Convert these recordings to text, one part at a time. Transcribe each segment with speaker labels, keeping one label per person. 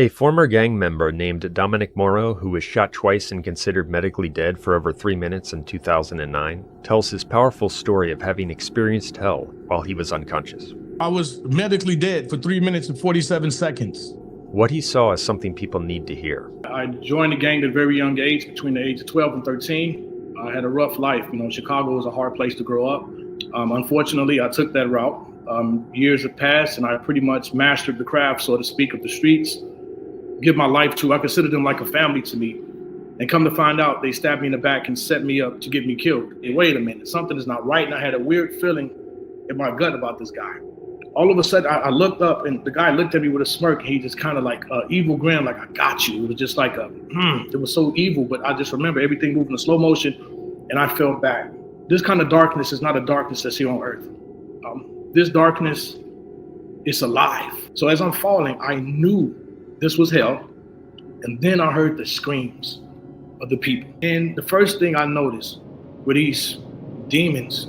Speaker 1: A former gang member named Dominic Morrow, who was shot twice and considered medically dead for over 3 minutes in 2009, tells his powerful story of having experienced hell while he was unconscious.
Speaker 2: I was medically dead for 3 minutes and 47 seconds.
Speaker 1: What he saw is something people need to hear.
Speaker 3: I joined the gang at a very young age, between the age of 12 and 13. I had a rough life. Chicago was a hard place to grow up. Unfortunately, I took that route. Years have passed and I pretty much mastered the craft, so to speak, of the streets. Give my life to, I consider them like a family to me. And come to find out, they stabbed me in the back and set me up to get me killed. Hey, wait a minute, something is not right. And I had a weird feeling in my gut about this guy. All of a sudden, I looked up and the guy looked at me with a smirk. He just kind of like evil grin, like, I got you. It was just like it was so evil, but I just remember everything moving in slow motion and I fell back. This kind of darkness is not a darkness that's here on earth. This darkness is alive. So as I'm falling, I knew this was hell. And then I heard the screams of the people. And the first thing I noticed were these demons,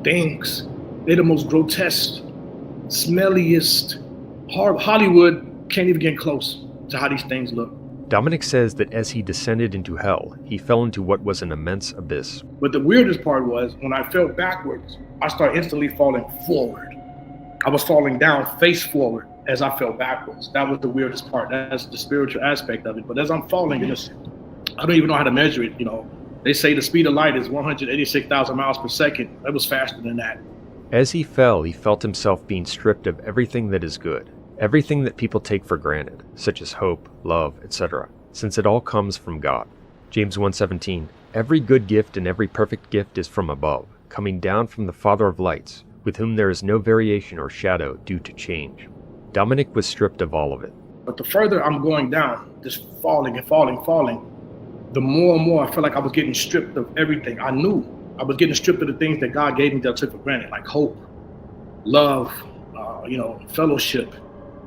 Speaker 3: things. They're the most grotesque, smelliest, Hollywood can't even get close to how these things look.
Speaker 1: Dominic says that as he descended into hell, he fell into what was an immense abyss.
Speaker 3: But the weirdest part was when I fell backwards, I started instantly falling forward. I was falling down face forward as I fell backwards. That was the weirdest part. That's the spiritual aspect of it. But as I'm falling, I don't even know how to measure it. They say the speed of light is 186,000 miles per second. That was faster than that.
Speaker 1: As he fell, he felt himself being stripped of everything that is good, everything that people take for granted, such as hope, love, etc., since it all comes from God. James 1:17, every good gift and every perfect gift is from above, coming down from the Father of lights, with whom there is no variation or shadow due to change. Dominic was stripped of all of it.
Speaker 3: But the further I'm going down, just falling and falling, the more and more I felt like I was getting stripped of everything. I knew I was getting stripped of the things that God gave me that I took for granted, like hope, love, fellowship,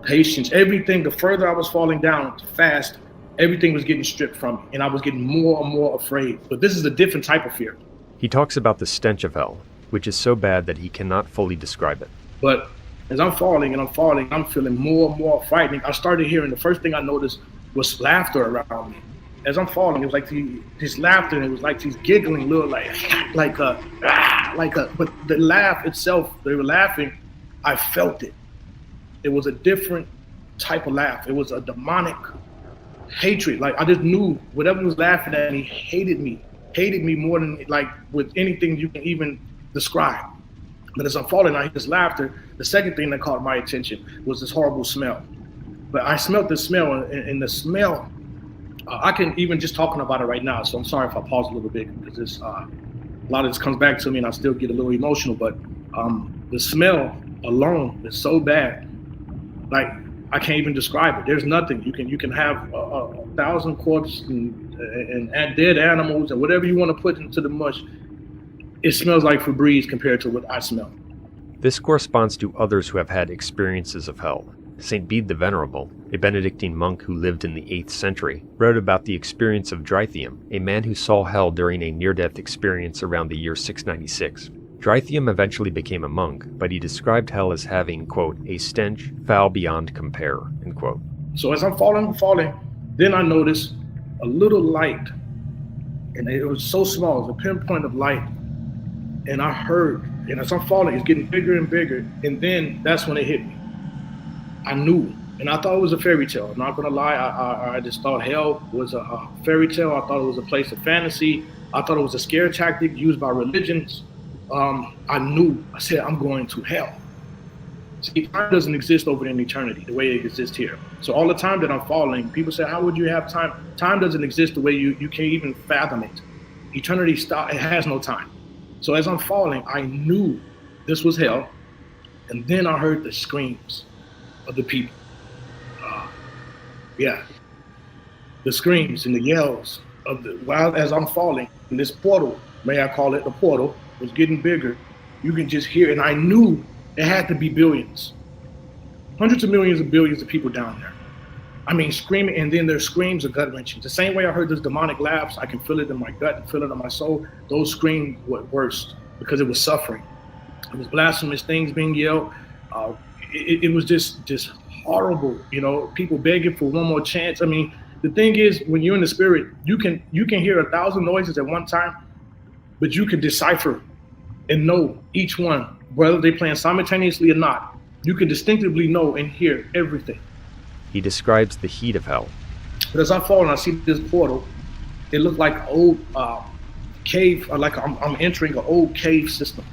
Speaker 3: patience, everything. The further I was falling down fast, everything was getting stripped from me, and I was getting more and more afraid. But this is a different type of fear.
Speaker 1: He talks about the stench of hell, which is so bad that he cannot fully describe it.
Speaker 3: But as I'm falling, I'm feeling more and more frightening. I started hearing, the first thing I noticed was laughter around me. As I'm falling, it was like this laughter, and it was like these giggling little but the laugh itself, they were laughing, I felt it. It was a different type of laugh. It was a demonic hatred. Like I just knew whatever was laughing at me hated me more than like with anything you can even describe. But as I'm falling, I hear this laughter. The second thing that caught my attention was this horrible smell. But I smelled this smell, and the smell, I can even just talking about it right now. So I'm sorry if I pause a little bit because a lot of this comes back to me and I still get a little emotional. But the smell alone is so bad, like I can't even describe it. There's nothing you can have 1,000 corpses and dead animals and whatever you want to put into the mush. It smells like Febreze compared to what I smell.
Speaker 1: This corresponds to others who have had experiences of hell. St. Bede the Venerable, a Benedictine monk who lived in the 8th century, wrote about the experience of Drythium, a man who saw hell during a near-death experience around the year 696. Drythium eventually became a monk, but he described hell as having, quote, a stench foul beyond compare, end quote.
Speaker 3: So as I'm falling, then I noticed a little light, and it was so small, it was a pinpoint of light. And I heard, and as I'm falling, it's getting bigger and bigger. And then that's when it hit me. I knew, and I thought it was a fairy tale. I'm not gonna lie, I just thought hell was a fairy tale. I thought it was a place of fantasy. I thought it was a scare tactic used by religions. I knew, I said, I'm going to hell. See, time doesn't exist over in eternity the way it exists here. So all the time that I'm falling, people say, how would you have time? Time doesn't exist the way you can't even fathom it. Eternity, it has no time. So as I'm falling, I knew this was hell. And then I heard the screams of the people. The screams and the yells of while as I'm falling, and this portal, may I call it the portal, was getting bigger. You can just hear, and I knew it had to be billions. Hundreds of millions of billions of people down there. I mean, screaming, and then their screams are gut-wrenching. The same way I heard those demonic laughs, I can feel it in my gut and feel it in my soul. Those screams were worse because it was suffering. It was blasphemous things being yelled. It was just horrible. People begging for one more chance. I mean, the thing is, when you're in the spirit, you can hear 1,000 noises at one time, but you can decipher and know each one, whether they're playing simultaneously or not. You can distinctively know and hear everything.
Speaker 1: He describes the heat of hell.
Speaker 3: But as I fall and I see this portal, it looked like an old cave, like I'm entering an old cave system.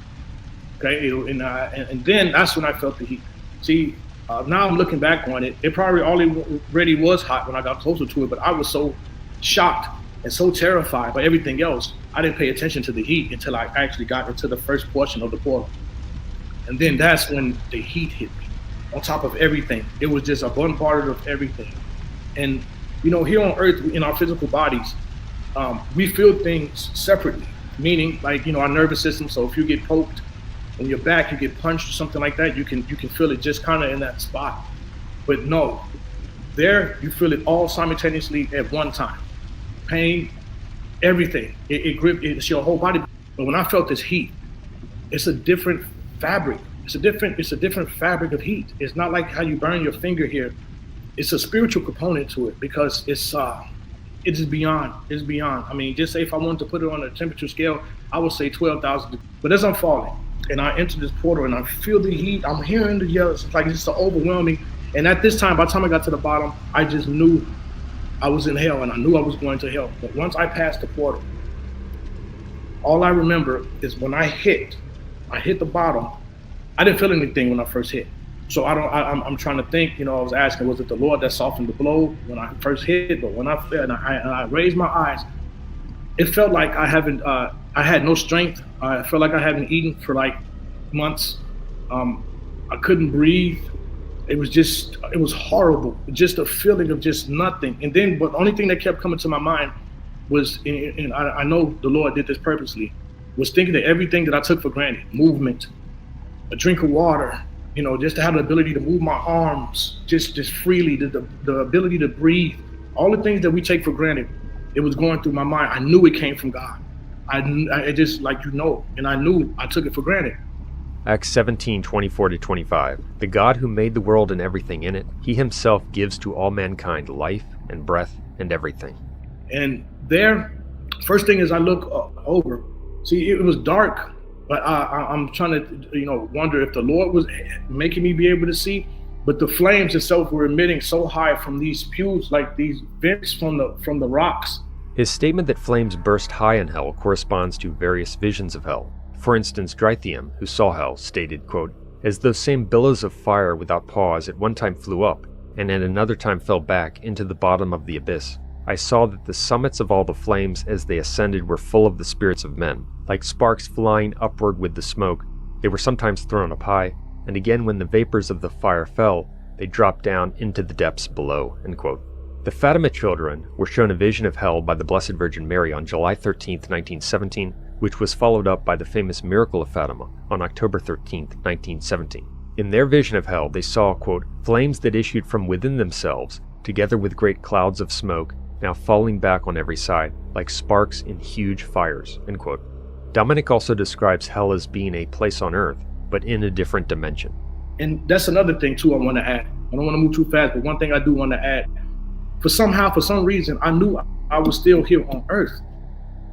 Speaker 3: Okay, and then that's when I felt the heat. See, now I'm looking back on it. It probably already was hot when I got closer to it, but I was so shocked and so terrified by everything else, I didn't pay attention to the heat until I actually got into the first portion of the portal. And then that's when the heat hit me, on top of everything. It was just a bombardment of everything. And here on earth, in our physical bodies, we feel things separately, meaning like, our nervous system. So if you get poked in your back, you get punched or something like that, you can feel it just kind of in that spot. But no, there you feel it all simultaneously at one time. Pain, everything. It gripped, it's your whole body. But when I felt this heat, it's a different fabric. It's a different fabric of heat. It's not like how you burn your finger here. It's a spiritual component to it, because it's beyond. It's beyond. I mean, just say if I wanted to put it on a temperature scale, I would say 12,000 degrees. But as I'm falling and I enter this portal and I feel the heat, I'm hearing the yells. It's like just overwhelming. And at this time, by the time I got to the bottom, I just knew I was in hell, and I knew I was going to hell. But once I passed the portal, all I remember is when I hit the bottom. I didn't feel anything when I first hit. So I'm trying to think, I was asking, was it the Lord that softened the blow when I first hit? But when I fell and I raised my eyes, it felt like I had no strength. I felt like I hadn't eaten for like months. I couldn't breathe. It was horrible. Just a feeling of just nothing. And then, but the only thing that kept coming to my mind was, and I know the Lord did this purposely, was thinking of everything that I took for granted. Movement, a drink of water, just to have the ability to move my arms just freely, the ability to breathe, all the things that we take for granted. It was going through my mind. I knew it came from God. I just, like, and I knew I took it for granted.
Speaker 1: Acts 17:24-25. The God who made the world and everything in it, he himself gives to all mankind life and breath and everything.
Speaker 3: And there, first thing is I look over. See, it was dark, but I'm trying to, wonder if the Lord was making me be able to see. But the flames itself were emitting so high from these pews, like these vents from the rocks.
Speaker 1: His statement that flames burst high in hell corresponds to various visions of hell. For instance, Drythium, who saw hell, stated, quote, "As those same billows of fire without pause at one time flew up, and at another time fell back into the bottom of the abyss, I saw that the summits of all the flames as they ascended were full of the spirits of men. Like sparks flying upward with the smoke, they were sometimes thrown up high, and again when the vapors of the fire fell, they dropped down into the depths below," end quote. The Fatima children were shown a vision of hell by the Blessed Virgin Mary on July 13, 1917, which was followed up by the famous Miracle of Fatima on October 13, 1917. In their vision of hell, they saw, quote, "flames that issued from within themselves, together with great clouds of smoke, now falling back on every side, like sparks in huge fires," end quote. Dominic also describes hell as being a place on earth, but in a different dimension.
Speaker 3: And that's another thing, too, I want to add. I don't want to move too fast, but one thing I do want to add. For some reason, I knew I was still here on earth.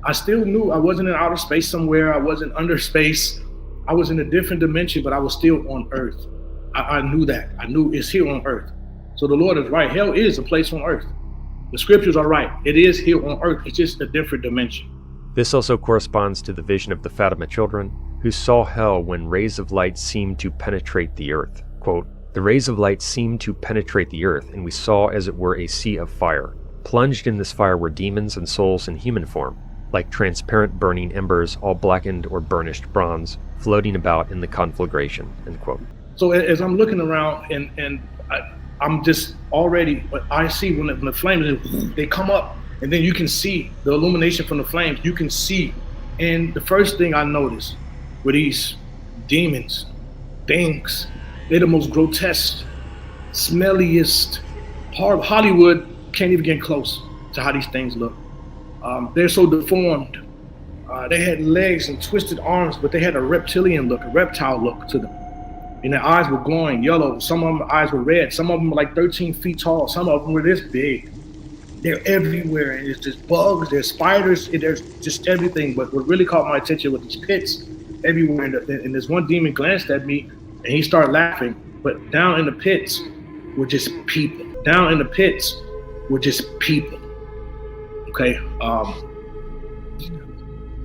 Speaker 3: I still knew I wasn't in outer space somewhere. I wasn't under space. I was in a different dimension, but I was still on earth. I knew that. I knew it's here on earth. So the Lord is right. Hell is a place on earth. The scriptures are right. It is here on earth. It's just a different dimension.
Speaker 1: This also corresponds to the vision of the Fatima children, who saw hell when rays of light seemed to penetrate the earth. Quote, "The rays of light seemed to penetrate the earth, and we saw as it were a sea of fire. Plunged in this fire were demons and souls in human form, like transparent burning embers, all blackened or burnished bronze, floating about in the conflagration," end quote.
Speaker 3: So as I'm looking around and I'm just already, what I see when the flames, they come up, and then you can see the illumination from the flames. You can see. And the first thing I noticed were these demons, things. They're the most grotesque, smelliest. Hollywood can't even get close to how these things look. They're so deformed. They had legs and twisted arms, but they had a reptilian look, a reptile look to them. and their eyes were glowing yellow. Some of them eyes were red. Some of them were like 13 feet tall. Some of them were this big. They're everywhere, and it's just bugs, there's spiders, and there's just everything. But what really caught my attention was these pits everywhere. And this one demon glanced at me, and he started laughing. But down in the pits were just people. Down in the pits were just people. Okay.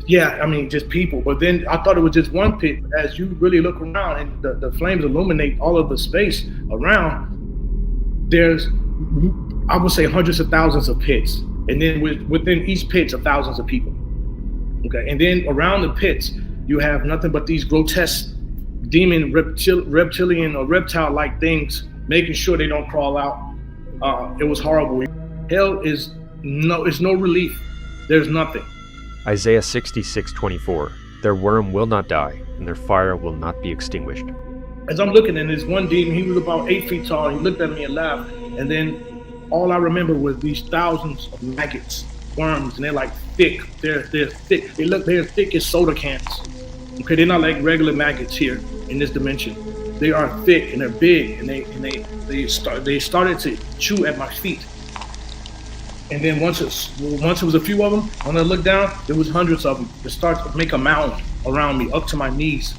Speaker 3: Yeah, I mean, just people. But then I thought it was just one pit. As you really look around and the flames illuminate all of the space around, there's, I would say, hundreds of thousands of pits. And then within each pit are thousands of people. Okay, and then around the pits, you have nothing but these grotesque demon reptilian or reptile-like things, making sure they don't crawl out. It was horrible. Hell is no relief. There's nothing.
Speaker 1: Isaiah 66:24. Their worm will not die, and their fire will not be extinguished.
Speaker 3: As I'm looking at this one demon, he was about 8 feet tall. He looked at me and laughed. And then all I remember was these thousands of maggots, worms, and they're like thick. They're thick. They're thick as soda cans. Okay, they're not like regular maggots here in this dimension. They are thick and they're big, and they started to chew at my feet. And then once it was a few of them, when I looked down, there was hundreds of them. They started to make a mound around me, up to my knees.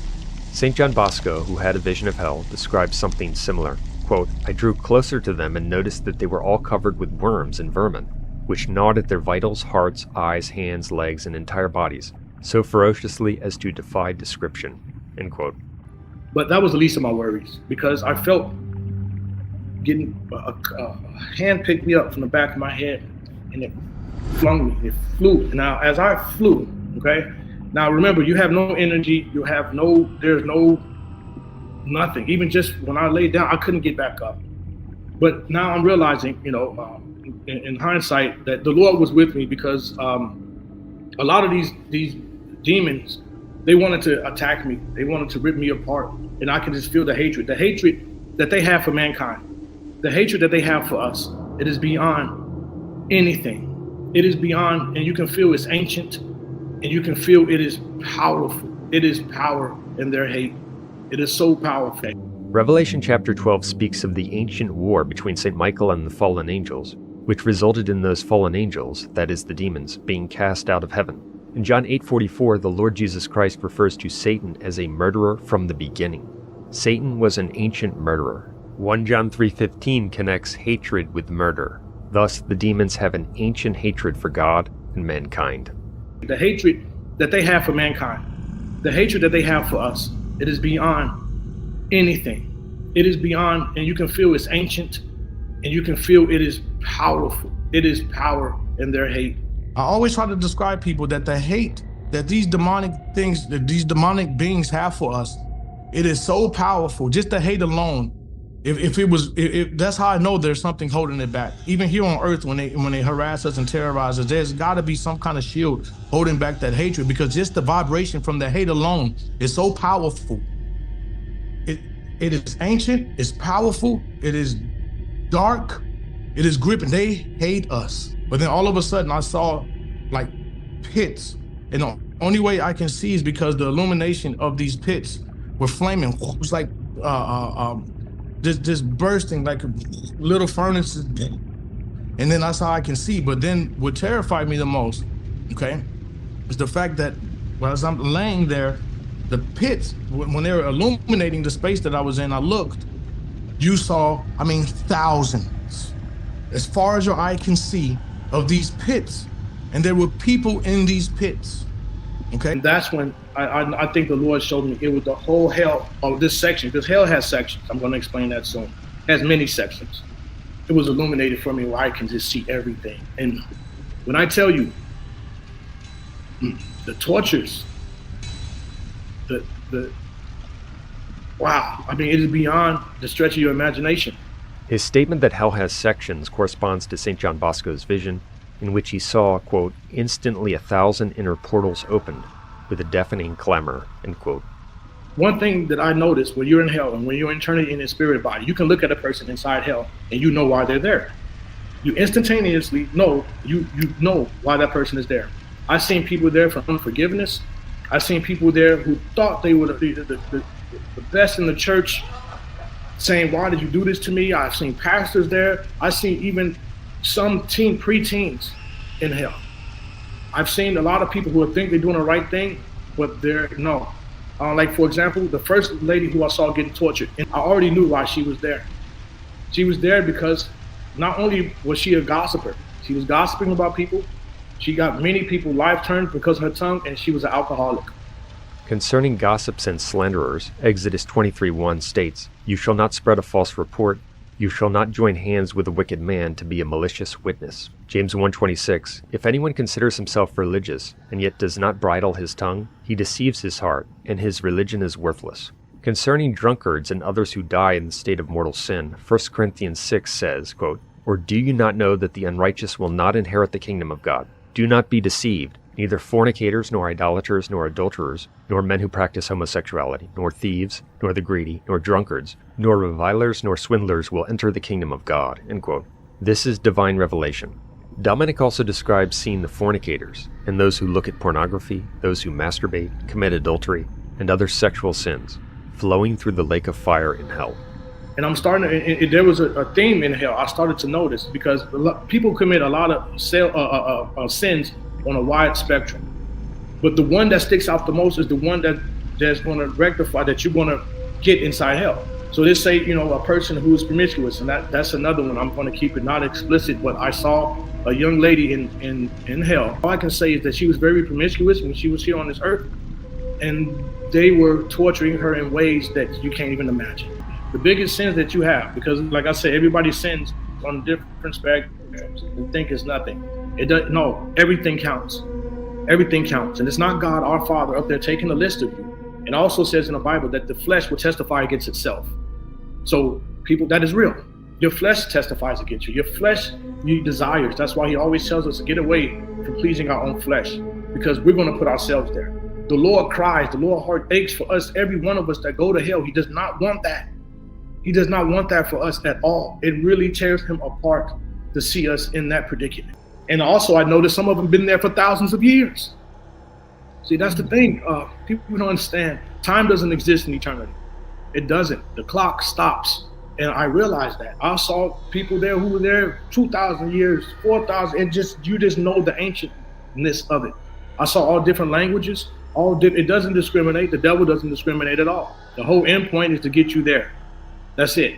Speaker 1: St. John Bosco, who had a vision of hell, described something similar. Quote, I drew closer to them and noticed that they were all covered with worms and vermin, which gnawed at their vitals, hearts, eyes, hands, legs, and entire bodies, so ferociously as to defy description. End quote.
Speaker 3: But that was the least of my worries, because I felt getting a hand picked me up from the back of my head, and it flung me. It flew. Now, as I flew, okay. Now remember, you have no energy. There's no nothing. Even just when I laid down, I couldn't get back up. But now I'm realizing, in hindsight, that the Lord was with me, because a lot of these demons, they wanted to attack me. They wanted to rip me apart, and I could just feel the hatred that they have for mankind, the hatred that they have for us. It is beyond anything. It is beyond, and you can feel it's ancient, and you can feel it is powerful. It is power in their hate. It is so powerful.
Speaker 1: Revelation chapter 12 speaks of the ancient war between St. Michael and the fallen angels, which resulted in those fallen angels, that is the demons, being cast out of heaven. In John 8:44, the Lord Jesus Christ refers to Satan as a murderer from the beginning. Satan was an ancient murderer. 1 John 3:15 connects hatred with murder. Thus, the demons have an ancient hatred for God and mankind.
Speaker 3: The hatred that they have for mankind, the hatred that they have for us, it is beyond anything. It is beyond, and you can feel it's ancient, and you can feel it is powerful. It is power in their hate.
Speaker 2: I always try to describe people that the hate that these demonic things, that these demonic beings have for us, it is so powerful. Just the hate alone. If that's how I know there's something holding it back. Even here on earth, when they harass us and terrorize us, there's got to be some kind of shield holding back that hatred, because just the vibration from the hate alone is so powerful. It is ancient, it's powerful, it is dark, it is gripping. They hate us. But then all of a sudden I saw like pits, and the only way I can see is because the illumination of these pits were flaming. It was like just bursting like little furnaces, and then that's how I can see. But then what terrified me the most, okay, is the fact that as I'm laying there, the pits, when they were illuminating the space that I was in, I looked, you saw, thousands, as far as your eye can see, of these pits, and there were people in these pits. Okay.
Speaker 3: And that's when I think the Lord showed me it was the whole hell of this section, because hell has sections. I'm going to explain that soon. It has many sections. It was illuminated for me where I can just see everything. And when I tell you the tortures, wow, it is beyond the stretch of your imagination.
Speaker 1: His statement that hell has sections corresponds to St. John Bosco's vision, in which he saw, quote, instantly 1,000 inner portals opened with a deafening clamor, end quote.
Speaker 3: One thing that I noticed when you're in hell and when you're eternally in a spirit body, you can look at a person inside hell and you know why they're there. You instantaneously know, you know why that person is there. I've seen people there for unforgiveness. I've seen people there who thought they would, the best in the church saying, why did you do this to me? I've seen pastors there. I've seen even some preteens in hell. I've seen a lot of people who think they're doing the right thing, but they're no. Like, for example, the first lady who I saw getting tortured, and I already knew why she was there. She was there because not only was she a gossiper, she was gossiping about people. She got many people life turned because of her tongue, and she was an alcoholic.
Speaker 1: Concerning gossips and slanderers, Exodus 23:1 states, "You shall not spread a false report. You shall not join hands with a wicked man to be a malicious witness." James 1:26, "If anyone considers himself religious and yet does not bridle his tongue, he deceives his heart, and his religion is worthless." Concerning drunkards and others who die in the state of mortal sin, 1 Corinthians 6 says, quote, "Or do you not know that the unrighteous will not inherit the kingdom of God? Do not be deceived. Neither fornicators, nor idolaters, nor adulterers, nor men who practice homosexuality, nor thieves, nor the greedy, nor drunkards, nor revilers, nor swindlers will enter the kingdom of God." End quote. This is divine revelation. Dominic also describes seeing the fornicators, and those who look at pornography, those who masturbate, commit adultery, and other sexual sins, flowing through the lake of fire in hell.
Speaker 3: And I'm starting to, there was a theme in hell I started to notice, because people commit a lot of sins on a wide spectrum. But the one that sticks out the most is the one that's going to rectify, that you're going to get inside hell. So they say, a person who is promiscuous, and that's another one. I'm going to keep it not explicit, but I saw a young lady in hell. All I can say is that she was very promiscuous when she was here on this earth, and they were torturing her in ways that you can't even imagine. The biggest sins that you have, because like I said, everybody sins on different spectrums and think it's nothing. It doesn't. No, everything counts. Everything counts. And it's not God, our Father, up there taking a list of you. It also says in the Bible that the flesh will testify against itself. So people, that is real. Your flesh testifies against you. Your flesh, you desires. That's why he always tells us to get away from pleasing our own flesh, because we're going to put ourselves there. The Lord cries, the Lord heart aches for us, every one of us that go to hell. He does not want that. He does not want that for us at all. It really tears him apart to see us in that predicament. And also, I noticed some of them been there for thousands of years. See, that's the thing. People don't understand. Time doesn't exist in eternity. It doesn't. The clock stops. And I realized that. I saw people there who were there 2,000 years, 4,000, and you just know the ancientness of it. I saw all different languages. It doesn't discriminate. The devil doesn't discriminate at all. The whole end point is to get you there. That's it.